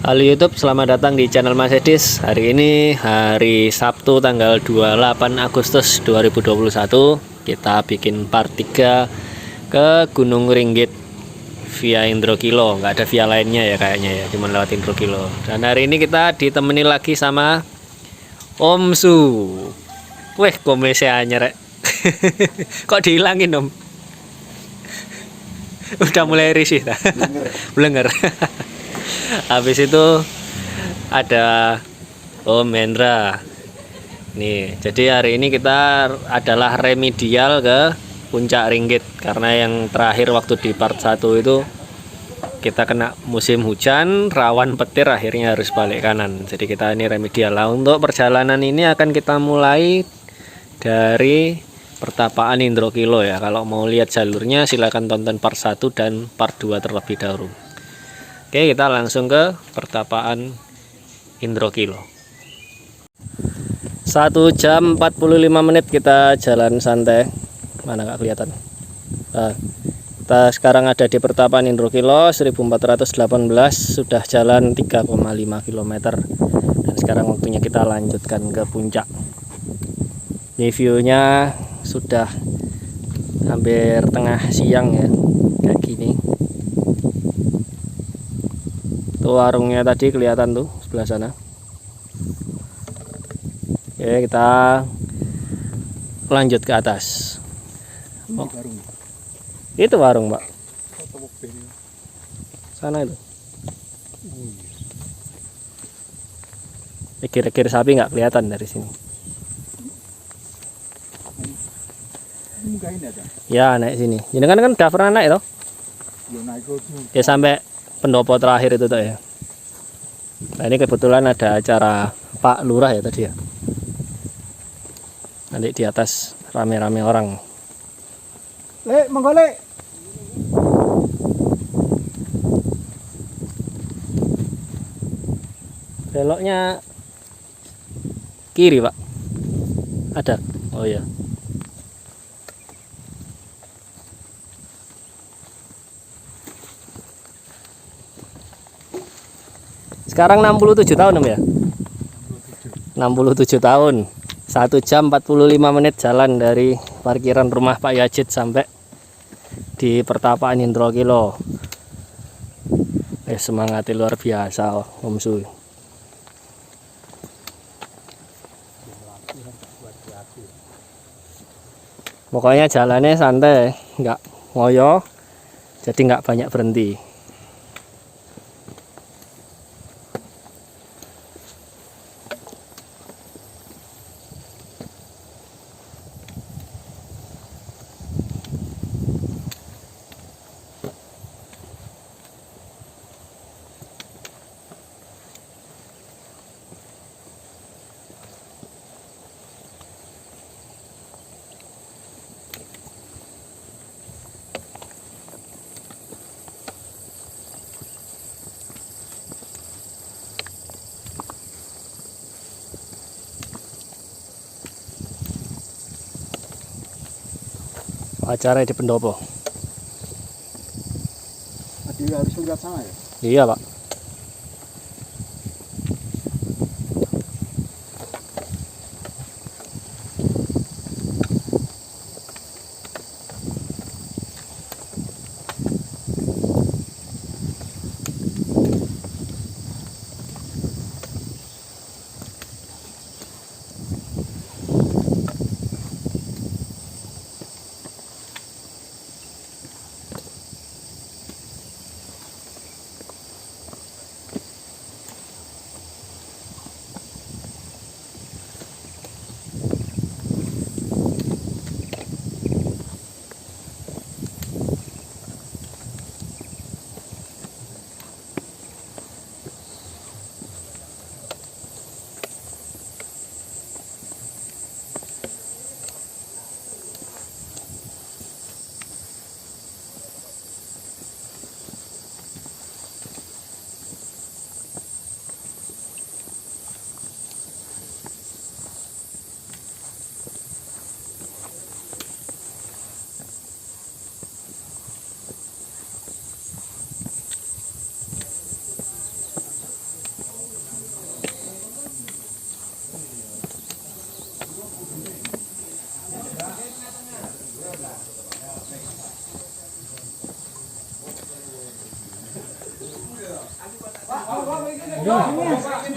Halo YouTube, selamat datang di channel Mas Edis. Hari ini hari Sabtu tanggal 28 Agustus 2021. Kita bikin part 3 ke Gunung Ringgit via Indrokilo. Nggak ada via lainnya ya kayaknya ya, cuma lewat Indrokilo. Dan hari ini kita ditemani lagi sama Om Su. Weh, komesnya anyar. Kok dihilangin Om? Udah mulai risih dah. Blenger. Habis itu ada Om Hendra. Nih, jadi hari ini kita adalah remedial ke Puncak Ringgit karena yang terakhir waktu di part 1 itu kita kena musim hujan, rawan petir, akhirnya harus balik kanan. Jadi kita ini remedial. Lah, untuk perjalanan ini akan kita mulai dari pertapaan Indrokilo ya. Kalau mau lihat jalurnya silahkan tonton part 1 dan part 2 terlebih dahulu. Oke, kita langsung ke pertapaan Indrokilo. 1 jam 45 menit kita jalan santai. Mana nggak kelihatan. Nah, kita sekarang ada di pertapaan Indrokilo 1418, sudah jalan 3,5 km. Dan sekarang waktunya kita lanjutkan ke puncak. Ini view-nya sudah hampir tengah siang ya, kayak gini. Tuh warungnya tadi kelihatan tuh sebelah sana. Oke, kita lanjut ke atas. Oh, itu warung Pak. Sana itu. Kira-kira sapi nggak kelihatan dari sini. Ya naik sini. Jadi kan udah pernah naik toh? Ya sampai pendopo terakhir itu tuh ya. Nah ini kebetulan ada acara Pak Lurah ya tadi ya. Nanti di atas rame-rame orang. Monggo Le. Beloknya kiri Pak. Ada. Oh ya. Sekarang 67 tahun Om ya? 67 tahun. 1 jam 45 menit jalan dari parkiran rumah Pak Yajid sampai di pertapaan Indrokilo. Semangatnya luar biasa Om Su. Pokoknya jalannya santai, nggak ngoyo, jadi nggak banyak berhenti. Acara di pendopo. Tadi harus lihat sana ya. Iya Pak.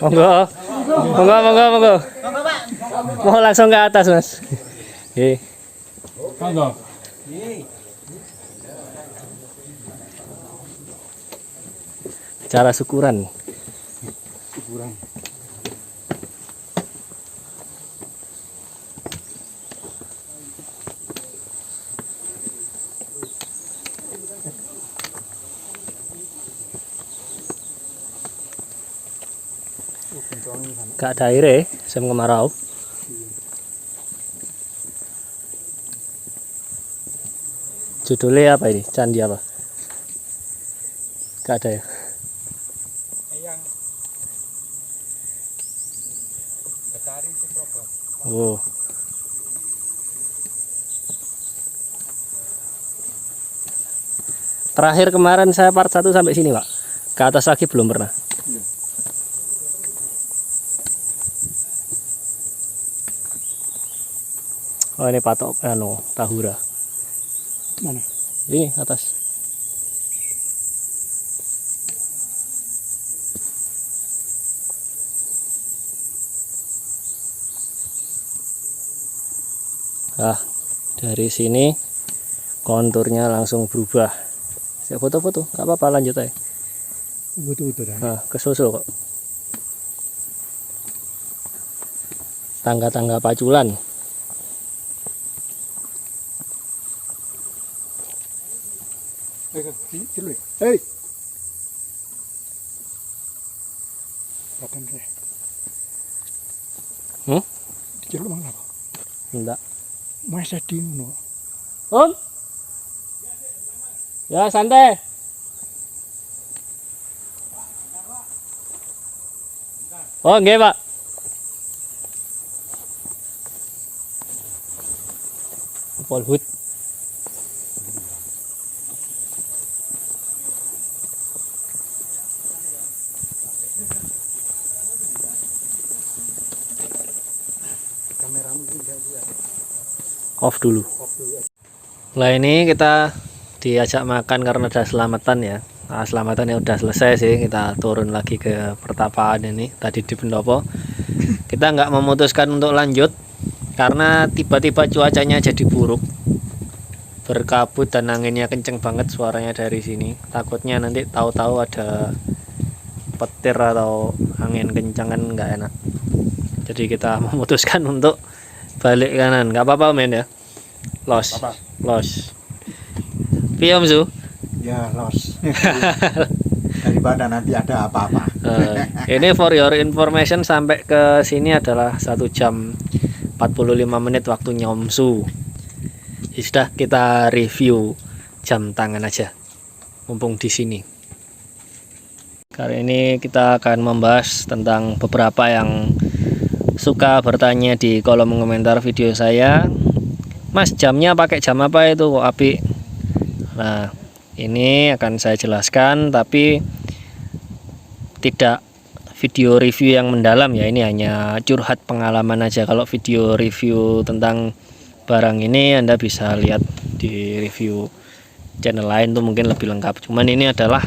Monggo. Monggo, monggo, monggo. Mau langsung ke atas, Mas. Nggih. Monggo. Cara syukuran. Syukuran. Gak ada air musim kemarau. Judulnya apa ini? Candi apa? Gak ada ya? Yang Betari Suprobo. Oh. Terakhir kemarin saya part 1 sampai sini, Pak. Ke atas lagi belum pernah. Oh, ini patok Tahura. Mana? Ini atas. Ah, dari sini konturnya langsung berubah. Saya foto-foto, nggak apa-apa, lanjut aja. Betul dah. Nah, kesusul kok. Tangga-tangga paculan. Hei. Kapan deh? Diceluk mang apa? Enggak. Masa di ngono. Om. Ya, santai. Oh, nggih, Pak. Polhut. Kameramu juga juga. Off dulu. Nah, ini kita diajak makan karena ada selamatan ya. Nah, selamatan yang udah selesai sih, kita turun lagi ke pertapaan ini. Tadi di pendopo kita nggak memutuskan untuk lanjut karena tiba-tiba cuacanya jadi buruk, berkabut dan anginnya kenceng banget, suaranya dari sini. Takutnya nanti tahu-tahu ada petir atau angin kencang kan nggak enak. Jadi kita memutuskan untuk balik kanan. Nggak apa-apa, men ya. Los. Piye, Om Su? Ya, los. Daripada nanti ada apa-apa. Ini for your information, sampai ke sini adalah 1 jam 45 menit waktunya Om Su. Ya sudah, kita review jam tangan aja mumpung di sini. Kali ini kita akan membahas tentang beberapa yang suka bertanya di kolom komentar video saya. Mas, jamnya pakai jam apa itu kok api? Nah, ini akan saya jelaskan, tapi tidak video review yang mendalam ya. Ini hanya curhat pengalaman aja. Kalau video review tentang barang ini Anda bisa lihat di review channel lain tuh mungkin lebih lengkap. Cuman ini adalah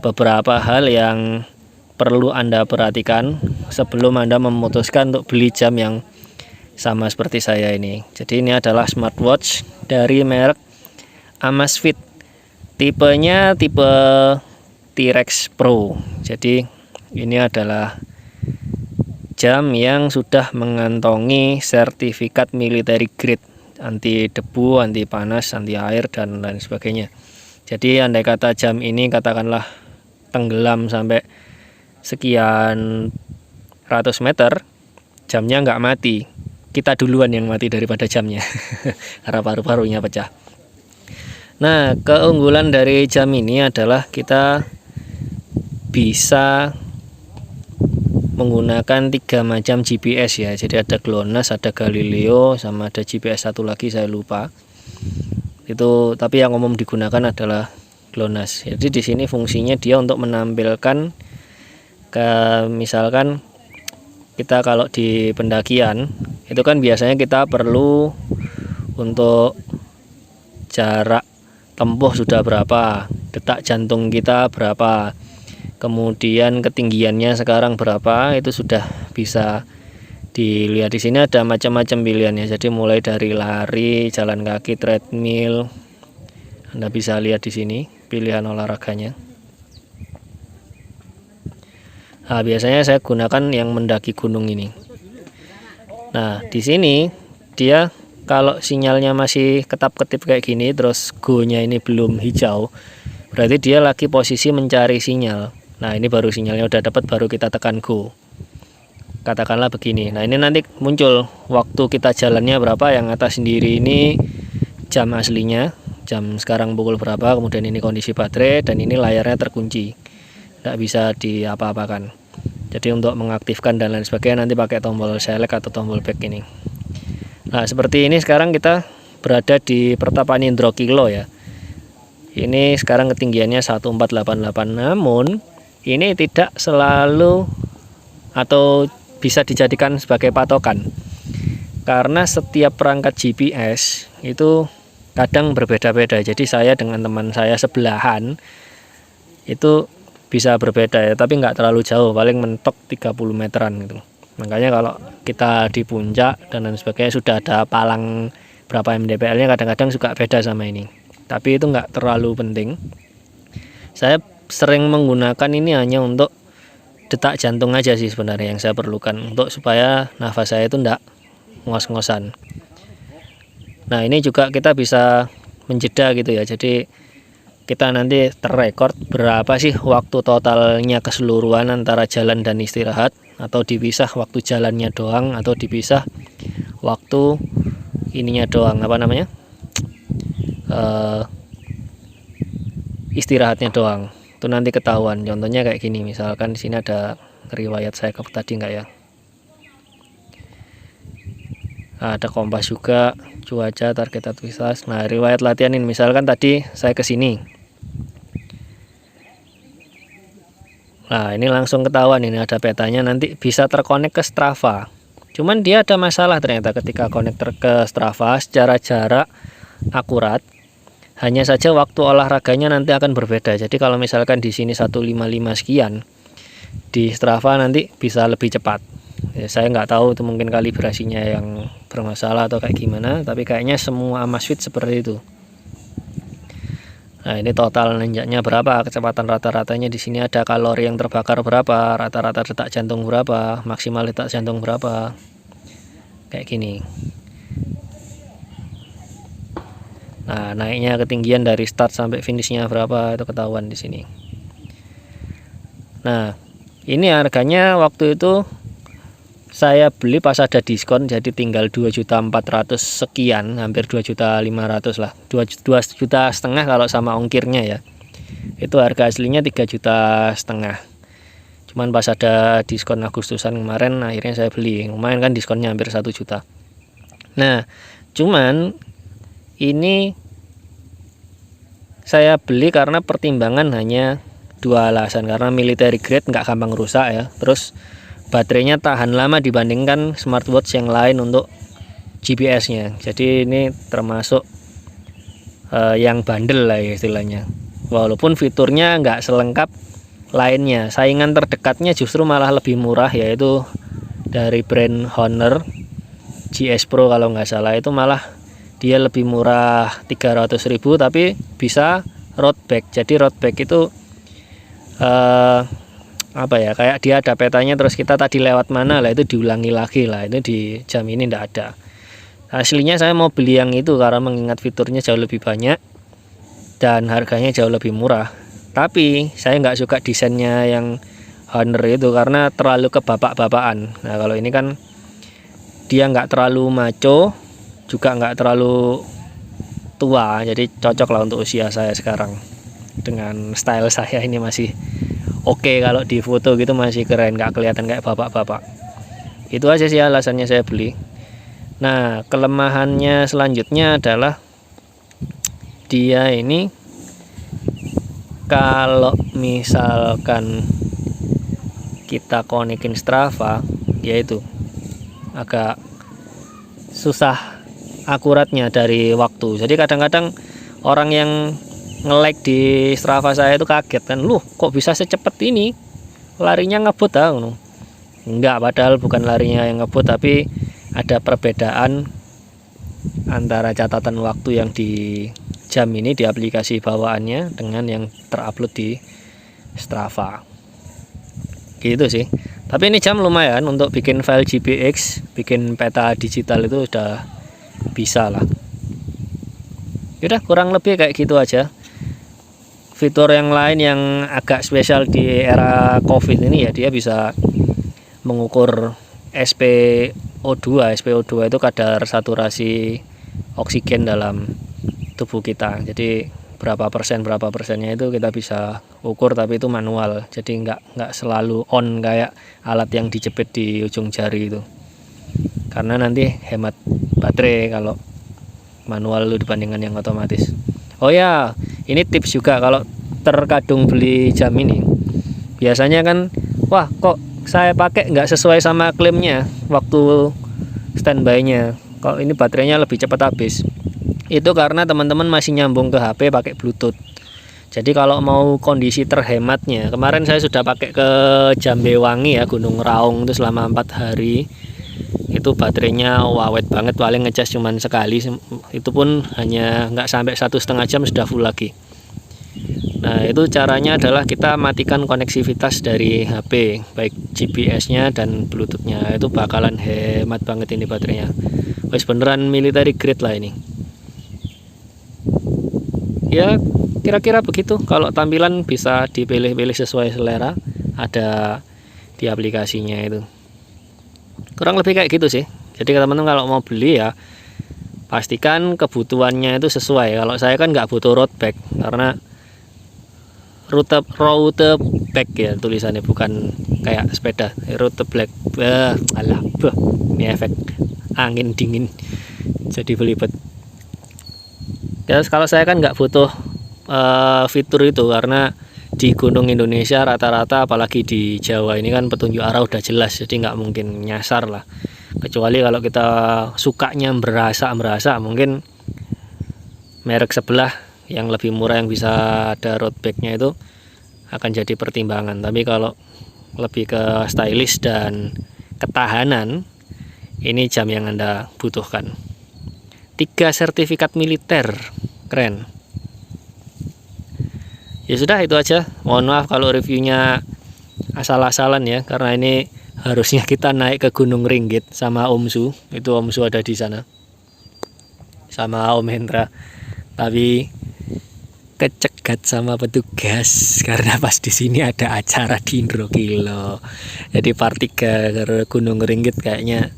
beberapa hal yang perlu Anda perhatikan sebelum Anda memutuskan untuk beli jam yang sama seperti saya ini. Jadi ini adalah smartwatch dari merek Amazfit. Tipenya tipe T-Rex Pro. Jadi ini adalah jam yang sudah mengantongi sertifikat military grade, anti debu, anti panas, anti air, dan lain sebagainya. Jadi andai kata jam ini katakanlah tenggelam sampai sekian ratus meter, jamnya nggak mati, kita duluan yang mati daripada jamnya karena paru-parunya pecah. Nah, keunggulan dari jam ini adalah kita bisa menggunakan 3 macam GPS ya. Jadi ada GLONASS, ada Galileo, sama ada GPS satu lagi saya lupa. Itu tapi yang umum digunakan adalah GLONASS. Jadi di sini fungsinya dia untuk menampilkan misalkan kita kalau di pendakian itu kan biasanya kita perlu untuk jarak tempuh sudah berapa, detak jantung kita berapa. kemudian ketinggiannya sekarang berapa, itu sudah bisa dilihat. Di sini ada macam-macam pilihannya, jadi mulai dari lari, jalan kaki, treadmill. Anda bisa lihat di sini pilihan olahraganya. Nah, biasanya saya gunakan yang mendaki gunung ini. Nah, di sini dia kalau sinyalnya masih ketap-ketip kayak gini, terus go-nya ini belum hijau, berarti dia lagi posisi mencari sinyal. Nah, ini baru sinyalnya udah dapat, baru kita tekan go. Katakanlah begini. Nah, ini nanti muncul waktu kita jalannya berapa. Yang atas sendiri ini jam aslinya, jam sekarang pukul berapa, kemudian ini kondisi baterai, dan ini layarnya terkunci, tidak bisa diapa-apakan. Jadi untuk mengaktifkan dan lain sebagainya nanti pakai tombol select atau tombol back ini. Nah, seperti ini sekarang kita berada di Pertapaan Indrokilo ya. Ini sekarang ketinggiannya 1488, namun ini tidak selalu atau bisa dijadikan sebagai patokan, karena setiap perangkat GPS itu kadang berbeda-beda. Jadi saya dengan teman saya sebelahan itu bisa berbeda ya, tapi nggak terlalu jauh, paling mentok 30 meteran gitu. Makanya kalau kita di puncak dan lain sebagainya sudah ada palang berapa mdpl-nya, kadang-kadang suka beda sama ini, tapi itu nggak terlalu penting. Saya sering menggunakan ini hanya untuk detak jantung aja sih sebenarnya yang saya perlukan, untuk supaya nafas saya itu enggak ngos-ngosan. Nah, ini juga kita bisa menjeda gitu ya, jadi kita nanti terrekord berapa sih waktu totalnya keseluruhan antara jalan dan istirahat, atau dipisah waktu jalannya doang, atau dipisah waktu ininya doang, apa namanya, istirahatnya doang. Itu nanti ketahuan. Contohnya kayak gini, misalkan di sini ada riwayat saya ke tadi enggak ya. Nah, ada kompas juga, cuaca, target aktivitas. Nah, riwayat latihan ini misalkan tadi saya ke sini. Nah, ini langsung ketahuan, ini ada petanya, nanti bisa terkonek ke Strava. Cuman dia ada masalah ternyata ketika konektor ke Strava secara jarak akurat. Hanya saja waktu olahraganya nanti akan berbeda. Jadi kalau misalkan di sini 155 sekian, di Strava nanti bisa lebih cepat. Ya, saya nggak tahu itu mungkin kalibrasinya yang bermasalah atau kayak gimana, tapi kayaknya semua Amazfit seperti itu. Nah, ini total nanjaknya berapa, kecepatan rata-ratanya di sini ada, kalori yang terbakar berapa, rata-rata detak jantung berapa, maksimal detak jantung berapa, kayak gini. Nah, naiknya ketinggian dari start sampai finishnya berapa itu ketahuan di sini. Nah, ini harganya waktu itu saya beli pas ada diskon, jadi tinggal 2.400.000 sekian, hampir 2.500.000 lah, 2,5 juta kalau sama ongkirnya ya. Itu harga aslinya 3,5 juta. Cuman pas ada diskon Agustusan kemarin akhirnya saya beli, lumayan kan diskonnya hampir 1 juta. Nah, cuman ini saya beli karena pertimbangan hanya dua alasan, karena military grade nggak gampang rusak ya, terus baterainya tahan lama dibandingkan smartwatch yang lain untuk GPS-nya. Jadi ini termasuk yang bandel lah istilahnya. Walaupun fiturnya nggak selengkap lainnya. Saingan terdekatnya justru malah lebih murah, yaitu dari brand Honor GS Pro kalau nggak salah, itu malah dia lebih murah 300.000 tapi bisa road back. Jadi road back itu apa ya, kayak dia ada petanya, terus kita tadi lewat mana lah itu diulangi lagi lah, itu di jam ini tidak ada. Aslinya saya mau beli yang itu karena mengingat fiturnya jauh lebih banyak dan harganya jauh lebih murah, tapi saya nggak suka desainnya yang Honor itu karena terlalu kebapak-bapakan. Nah, kalau ini kan dia nggak terlalu maco juga nggak terlalu tua, jadi cocok lah untuk usia saya sekarang. Dengan style saya ini masih oke, kalau di foto gitu masih keren, nggak kelihatan kayak bapak-bapak. Itu aja sih alasannya saya beli. Nah, kelemahannya selanjutnya adalah dia ini kalau misalkan kita konekin Strava, yaitu agak susah akuratnya dari waktu. Jadi kadang-kadang orang yang nge-like di Strava saya itu kaget kan, loh kok bisa secepat ini larinya ngebut ah. Enggak, padahal bukan larinya yang ngebut, tapi ada perbedaan antara catatan waktu yang di jam ini di aplikasi bawaannya dengan yang terupload di Strava. Gitu sih. Tapi ini jam lumayan untuk bikin file GPX, bikin peta digital itu udah bisa lah. Yaudah, kurang lebih kayak gitu aja. Fitur yang lain yang agak spesial di era COVID ini ya, dia bisa mengukur SpO2. SpO2 itu kadar saturasi oksigen dalam tubuh kita. Jadi berapa persennya itu kita bisa ukur, tapi itu manual. Jadi nggak selalu on kayak alat yang dijepit di ujung jari itu. Karena nanti hemat baterai kalau manual lu dibandingkan yang otomatis. Oh ya, ini tips juga kalau terkadung beli jam ini. Biasanya kan, wah kok saya pakai nggak sesuai sama klaimnya waktu standby-nya. Kok ini baterainya lebih cepat habis. Itu karena teman-teman masih nyambung ke HP pakai Bluetooth. Jadi kalau mau kondisi terhematnya, kemarin saya sudah pakai ke Jambewangi ya, Gunung Raung itu selama 4 hari. Itu baterainya awet banget, paling ngecas cuman sekali, itu pun hanya nggak sampai 1,5 jam sudah full lagi. Nah itu caranya adalah kita matikan koneksivitas dari HP, baik GPS-nya dan Bluetooth-nya. Itu bakalan hemat banget ini baterainya. Wes beneran military grade lah ini. Ya kira-kira begitu. Kalau tampilan bisa dipilih-pilih sesuai selera, ada di aplikasinya itu. Kurang lebih kayak gitu sih. Jadi teman-teman kalau mau beli ya pastikan kebutuhannya itu sesuai. Kalau saya kan nggak butuh road bike karena route bike ya tulisannya, bukan kayak sepeda route black. Ini efek angin dingin jadi belibet. Ya kalau saya kan nggak butuh fitur itu karena di gunung Indonesia rata-rata, apalagi di Jawa ini kan petunjuk arah udah jelas, jadi nggak mungkin nyasar lah. Kecuali kalau kita sukanya merasa mungkin merek sebelah yang lebih murah yang bisa ada road bike-nya itu akan jadi pertimbangan. Tapi kalau lebih ke stylish dan ketahanan, ini jam yang Anda butuhkan. 3 sertifikat militer, keren. Ya sudah, itu aja. Mohon maaf kalau reviewnya asal-asalan ya, karena ini harusnya kita naik ke Gunung Ringgit sama Om Su. Itu Om Su ada di sana sama Om Hendra, tapi kecegat sama petugas karena pas di sini ada acara di Indrokilo. Jadi part 3 ke Gunung Ringgit kayaknya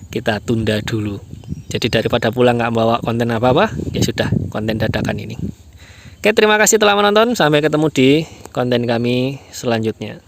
kita tunda dulu. Jadi daripada pulang nggak bawa konten apa-apa, ya sudah, konten dadakan ini. Oke, terima kasih telah menonton. Sampai ketemu di konten kami selanjutnya.